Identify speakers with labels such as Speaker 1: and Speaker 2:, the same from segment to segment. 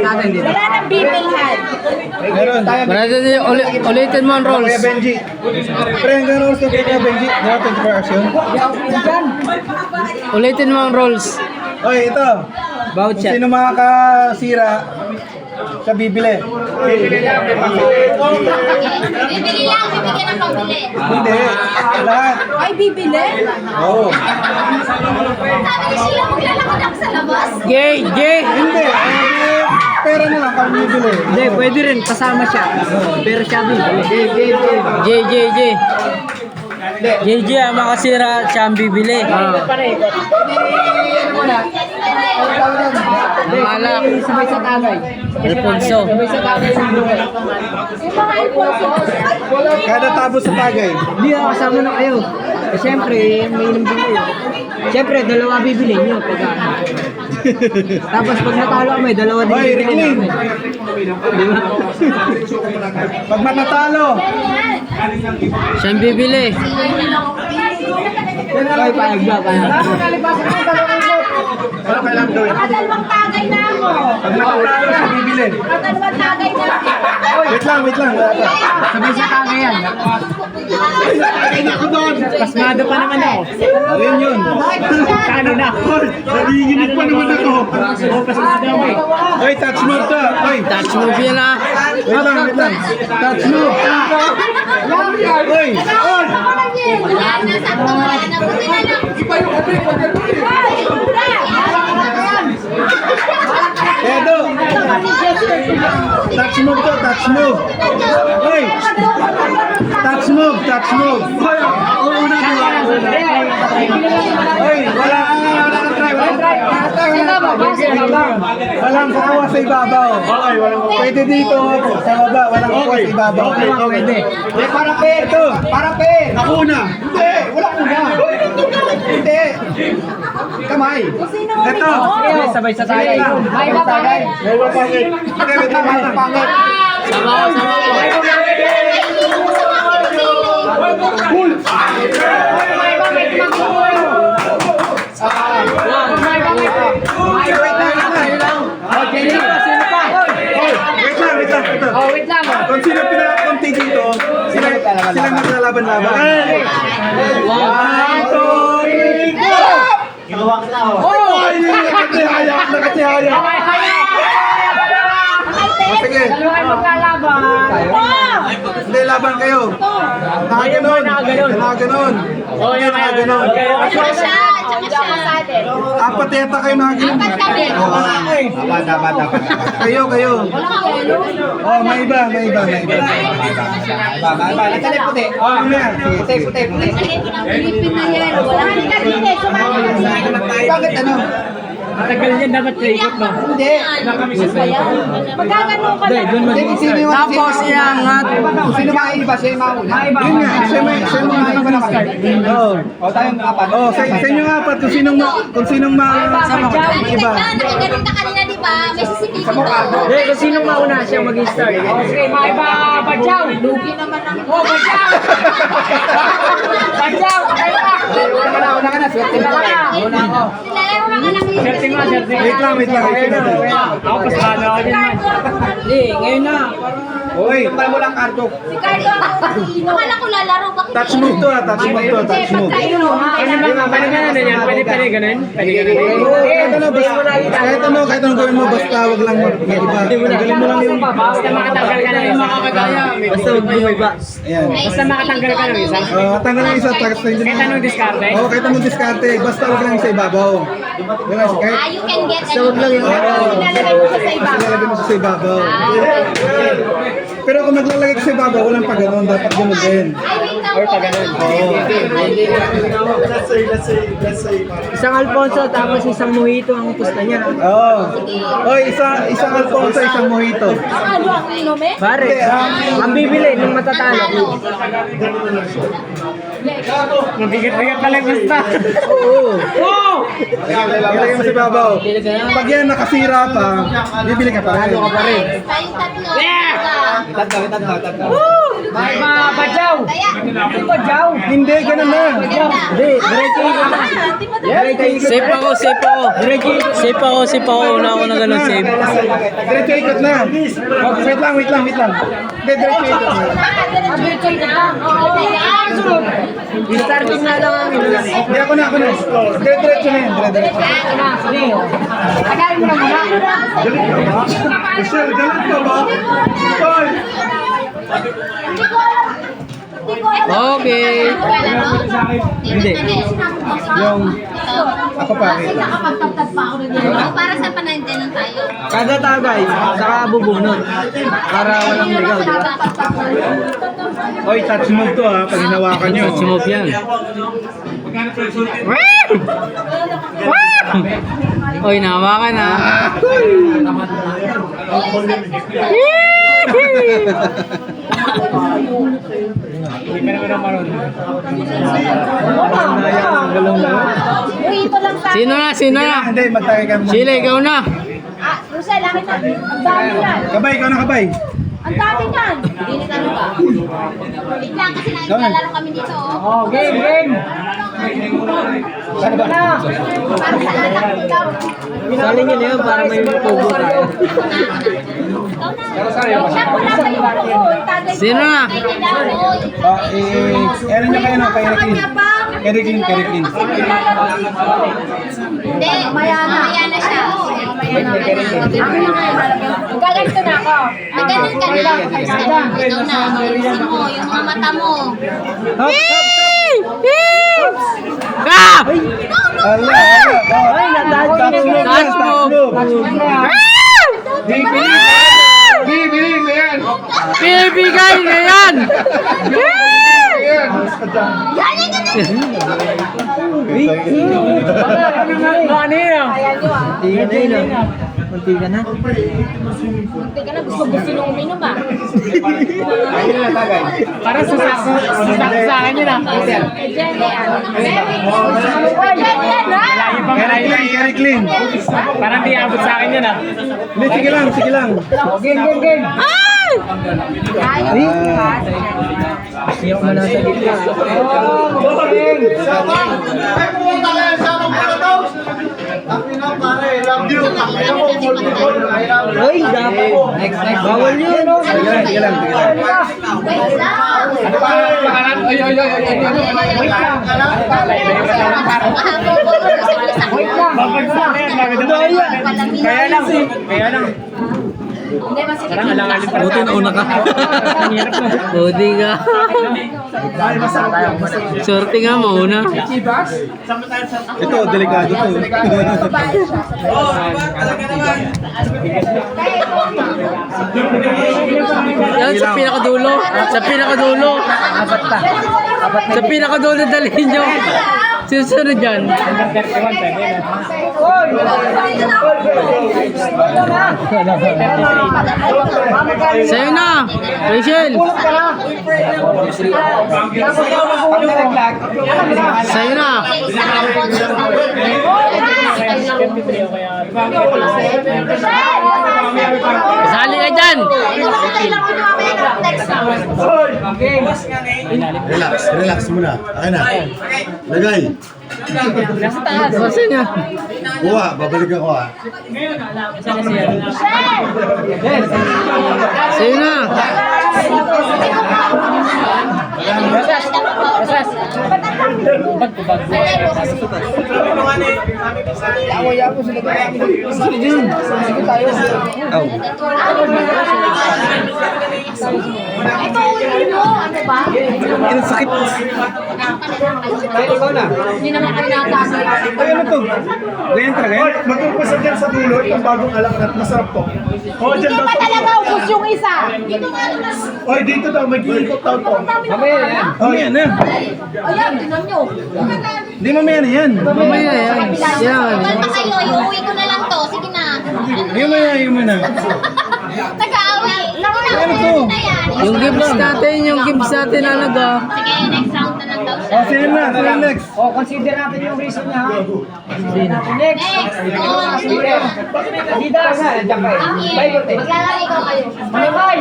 Speaker 1: natin dito.
Speaker 2: Wala nang bibilhan.
Speaker 3: Meron.
Speaker 1: Ulitin mo ang rolls.
Speaker 3: Kuya Benji. Pre, hanggang rolls to Kuya Benji. Meron 24 hours yun.
Speaker 1: Ulitin mo ang rolls.
Speaker 3: Oy, ito. Kung
Speaker 1: Voucher.
Speaker 3: sino makakasira, siya bibili.
Speaker 2: Bibili lang, bibigyan ng pambili.
Speaker 3: Hindi. Lahat.
Speaker 2: Ay, bibili?
Speaker 3: Oo.
Speaker 2: Sabi ni Sheila, maglalakad ako sa labas.
Speaker 1: Jay!
Speaker 3: Hindi. Pera na lang kung bibili.
Speaker 1: Hindi, pwede rin. Kasama siya. Pero siya bibili. JJ ang makasira, siya ang bibili. Ang alak.
Speaker 4: Sabay sa tagay.
Speaker 1: Alfonso.
Speaker 4: Sabay sa tagay sa buhay.
Speaker 2: Yung mga alposos.
Speaker 3: Kada tapos sa tagay.
Speaker 4: Hindi, kasama na kayo. Eh, siyempre, may inom din kayo. Siyempre, dalawa bibilin nyo. Tapos pag natalo kami, dalawa din
Speaker 3: Oy,
Speaker 4: bibilin
Speaker 3: Rickling.
Speaker 4: namin. Di ba?
Speaker 3: Pag matatalo.
Speaker 1: Siya ang bibili.
Speaker 4: Ay, payag ba? Payag.
Speaker 3: Ano kailangan gawin?
Speaker 2: Nakadalawang tagay na ako.
Speaker 3: Pag matatalo, siya bibili.
Speaker 2: Nakadalawang tagay na ako.
Speaker 3: Wait lang. Wala pa.
Speaker 4: Sabay sa tagay yan. Pasmado pa naman ako.
Speaker 3: Ayun yun.
Speaker 4: Kano na?
Speaker 3: Nagiginig pa naman ako.
Speaker 4: Pasmado ako eh.
Speaker 3: Oy, touch move to. Oy,
Speaker 1: Touch move yan ah.
Speaker 3: wait lang. Touch move. Oy, on.
Speaker 2: Wala na, sakto wala na. Buti na lang.
Speaker 3: Edo. Touch move to, touch move. Oy. Touch move. Oy, una dua. Oy, wala kang try. Walang kukuha sa ibabaw. Pwede dito. Sa baba, walang kukuha sa ibabaw.
Speaker 4: Pwede.
Speaker 3: Para pair. Ito. Para pair. Ako una. Hindi. Wala una. Hindi. Kamay. Ito.
Speaker 4: Sabay sa tagay.
Speaker 2: May babay.
Speaker 3: Hindi, wait lang. May pangit. Cool. Wait lang. Ito.
Speaker 4: Wait lang.
Speaker 3: Kung sino pinakakunti dito, sila maglalaban-laban. One, two, three, go! Oh! Nakatihaya. Sige. Hindi, laban kayo. Nakaganon. Nakaganon.
Speaker 2: Tsaka siya.
Speaker 3: Apat yata kayo nakaganon.
Speaker 2: Apat kami.
Speaker 3: Dapat. Kayo. Oh, may iba.
Speaker 4: Puti.
Speaker 3: Oh, ano yan?
Speaker 4: Puti.
Speaker 2: Pilipin na yan. Wala ka dito. Sumama ka dito.
Speaker 3: Bakit ano?
Speaker 4: Matagal yan dapat sa ikot mo.
Speaker 3: Hindi.
Speaker 2: Magkagano ka lang.
Speaker 1: Tapos iangat.
Speaker 3: Sino maiiba? Siya yung mauna. Yun nga. Siya yung mauna. Oo. O, tayong apat. Oo, sa inyo nga apat. Kung sinong sama ko. Iba.
Speaker 2: Nakaganon ka kanina, di ba? May CCTV daw.
Speaker 4: Hindi, kung sinong mauna siya mag-start. Okay, maiba, Badyaw.
Speaker 2: Lugi naman ang...
Speaker 4: Oh, Badyaw! Badyaw, kayo ka! Una ka na, swerte na ka. Una ako.
Speaker 2: Sinalaro na ka lang.
Speaker 4: Swerte nga, swerte nga.
Speaker 3: Wait lang.
Speaker 4: Ako, pasado ako din.
Speaker 1: Hindi, ngayon na.
Speaker 3: Oy, para mo lang karto.
Speaker 2: Si Carlo, akala ko lalaro. Bakit
Speaker 3: Touch move to. Touch move.
Speaker 4: Pwede ganun yan? Pwede ganun?
Speaker 3: Kahit ano gawin mo, basta wag lang mag-iba. Tanggalin mo lang yung...
Speaker 4: Basta makatanggal ka ng isa.
Speaker 1: Basta huwag mo iba.
Speaker 3: Ayan.
Speaker 4: Basta makatanggal ka ng isa.
Speaker 3: Tanggal lang isa.
Speaker 4: Kahit anong diskarte?
Speaker 3: Oo, kahit anong diskarte. Basta wag lang sa ibabaw. Diba? Kahit...
Speaker 2: you can get
Speaker 1: Huwag lang yung...
Speaker 2: Nilalagay mo siya sa iba.
Speaker 3: Ilalagay mo siya sa ibabaw. Pero kung naglalagay ka sa ibabaw, walang pa ganun. Dapat ganun din.
Speaker 2: Ay, wait lang.
Speaker 4: Or pa ganun.
Speaker 3: Oo.
Speaker 4: Isang Alfonso tapos isang Mojito ang pusta niya.
Speaker 3: Oo. Oy, isang Alfonso, isang Mojito.
Speaker 2: Ano ang inumin?
Speaker 4: Pare, ang bibili nung matatalo. Mabigat-bigat pala yung basta.
Speaker 3: Oo. Ilagay mo sa ibabaw. Pag yan nakasira pa, bibili ka pa rin.
Speaker 2: Tayong tatlo.
Speaker 4: Yeah!
Speaker 2: Tatlo.
Speaker 4: Badyaw!
Speaker 2: Kaya.
Speaker 4: Badyaw!
Speaker 3: Hindi, ganun na.
Speaker 4: Hindi, diretso ikot na. Diretso ikot.
Speaker 1: Safe ako, safe ako. Safe ako, safe ako. Una ako na ganun, safe.
Speaker 3: Diretso ikot na. Oh, wait lang. Hindi, diretso ikot na.
Speaker 4: Starting na lang ang ilo.
Speaker 3: Hindi, ako na. Diretso na yan. Diretso.
Speaker 2: Tagalin mo na muna.
Speaker 3: Michelle, galit ka ba? Hoy!
Speaker 1: Okay.
Speaker 3: Hindi. Yung... Ako pa, wait lang.
Speaker 2: Nakapagtagtag pa ako rin yan. Para sa panantinan tayo.
Speaker 4: Kada tagay, saka bubunot. Para walang ligaw, di ba?
Speaker 3: Hoy, touch move to ha, pag hinawakan nyo.
Speaker 1: Touch move yan. Oy, nahawakan na.
Speaker 2: Uy, ito lang sa...
Speaker 1: Sino na?
Speaker 3: Hindi, magtagay ka muna.
Speaker 1: Sheila, ikaw na.
Speaker 2: Ah, Rosel, akin na. Ang dami yan.
Speaker 3: Kabay, ikaw na kabay.
Speaker 2: Ang dami yan. Hindi na ano ba? Wait lang kasi naglalaro kami dito.
Speaker 4: Oh, game!
Speaker 3: Saan ba?
Speaker 2: Para sa anak ikaw.
Speaker 4: Sali nyo na yun para may tubo tayo.
Speaker 2: Ikaw na. Siya po na kayo doon. Tagay ko.
Speaker 1: Sino na?
Speaker 2: Ay, kailangan.
Speaker 3: Ano nyo kayo no? Kay Ricky. Kay Ricky.
Speaker 2: Hindi, maya na siya. Gaganto na ako. Ganun ka na. Ikaw na. Ayusin mo yung mga mata mo.
Speaker 1: Ka!
Speaker 3: Ala.
Speaker 4: Ay,
Speaker 1: Touch move.
Speaker 3: Bibiling na yan.
Speaker 1: Bibigay na yan!
Speaker 4: Mantika na.
Speaker 2: Teka na, gusto nung uminom ah.
Speaker 3: Ayun na tagay.
Speaker 4: Para sasako sa akin yun ah.
Speaker 3: Kay Ricky.
Speaker 4: Parang di abot sa akin yun ah.
Speaker 3: Hindi, sige lang.
Speaker 4: Game! Siyok mo na sa gitna. Uy, dapat. Next. Bawal yun.
Speaker 3: Sige lang.
Speaker 2: Wait lang.
Speaker 4: Kaya lang.
Speaker 1: Buti na una ka. Buti ka. Sorte nga, mauna.
Speaker 3: Ito, delikado to.
Speaker 1: Yan, sa pinakadulo. Sa pinakadulo dalhin nyo. Susunod dyan. Sa'yo na, Rachel. Sa'yo na. Kasali ka dyan.
Speaker 5: Relax muna. Akin na. Lagay.
Speaker 1: Kasi nga.
Speaker 5: Kuha, babalik ako ha.
Speaker 1: Sa'yo na.
Speaker 2: Ito, ulit mo. Ano ba?
Speaker 3: Ang sakit.
Speaker 4: Ikaw na.
Speaker 2: Hindi naman kami nakataas.
Speaker 3: Ay, ano to? Ganyan talaga yan?
Speaker 5: Magpupasa dyan sa dulo, itong bagong alak na masarap to.
Speaker 2: Hindi pa talaga ubos yung isa. Dito nga naman.
Speaker 5: Oy, dito daw, mag-iikot daw to.
Speaker 4: Mamaya na yan.
Speaker 3: Oh, yan na.
Speaker 2: Ayan, tinan nyo.
Speaker 3: Hindi mamaya na yan.
Speaker 1: Mamaya na yan. Yan.
Speaker 2: Kapal pa kayo, iuwi ko na lang to. Sige na.
Speaker 3: Yung muna.
Speaker 2: Nag-aawi.
Speaker 3: Ano to?
Speaker 1: Yung gift natin, alaga.
Speaker 2: Sige, next round na lang daw siya.
Speaker 3: Oh, sino na? Sino next?
Speaker 4: Oh, consider natin yung reason niya, ha? Next.
Speaker 2: Next. Oh, sige.
Speaker 4: Adidas. Nandiyan ka eh. Bye, Gote.
Speaker 2: Maglalaki ikaw kayo.
Speaker 4: Manibay.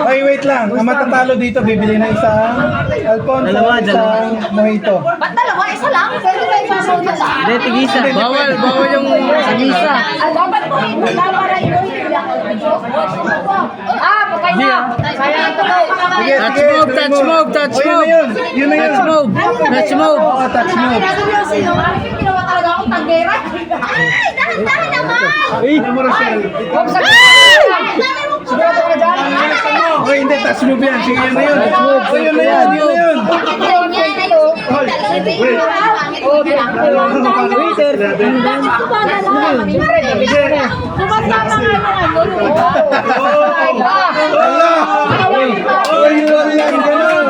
Speaker 3: Ay, wait lang. Ang matatalo dito, bibili na isang Alfonso, isang Mojito.
Speaker 2: Ba't dalawa? Isa lang? Pwede ba ipasaw na lang?
Speaker 1: Hindi, tigisa. Bawal yung tigisa.
Speaker 2: Dapat po ito na para yun. Ah, patay na. Kaya ito ba?
Speaker 3: Sige,
Speaker 1: Touch
Speaker 3: sige.
Speaker 1: move, touch move, touch
Speaker 3: Oh, yun na
Speaker 1: move.
Speaker 3: yun. Yun na yun.
Speaker 1: Touch move, touch move.
Speaker 3: Oh, touch move.
Speaker 2: Ginawa talaga akong tanggera. Ay, dahan-dahan naman.
Speaker 3: Ano mo, Rochelle?
Speaker 2: Sigurado ka dyan?
Speaker 3: Oh, hindi, touch move yan. Sige, yun na yun. Oh, yun na yun. Yun na yun.
Speaker 4: Waiter.
Speaker 3: Ala! Oh, yun lang. Ganun.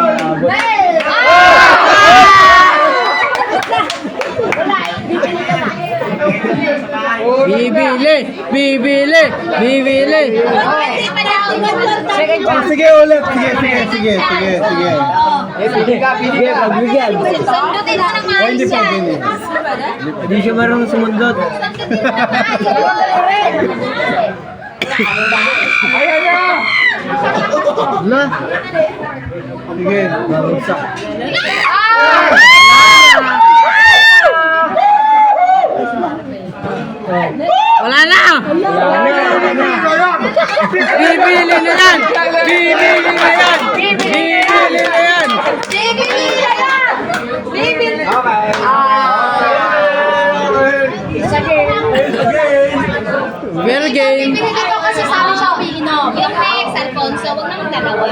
Speaker 1: Bibili.
Speaker 3: Oh, sige ulit. Sige.
Speaker 4: Pagbigyan.
Speaker 2: Sundutin mo ng
Speaker 3: Oh, hindi
Speaker 2: maayos
Speaker 3: pa,
Speaker 2: yan.
Speaker 3: hindi.
Speaker 4: Hindi siya marunong sumundot.
Speaker 2: Sundutin mo ng maayos.
Speaker 4: Na?
Speaker 3: Sige.
Speaker 4: Babagsak.
Speaker 1: Wala na. Bibili na yan.
Speaker 2: Bibili na yan! Bibili!
Speaker 1: Well game.
Speaker 2: Bibili dito kasi sa amin Shopee, no? Yung next, Alfonso, huwag naman dalawa.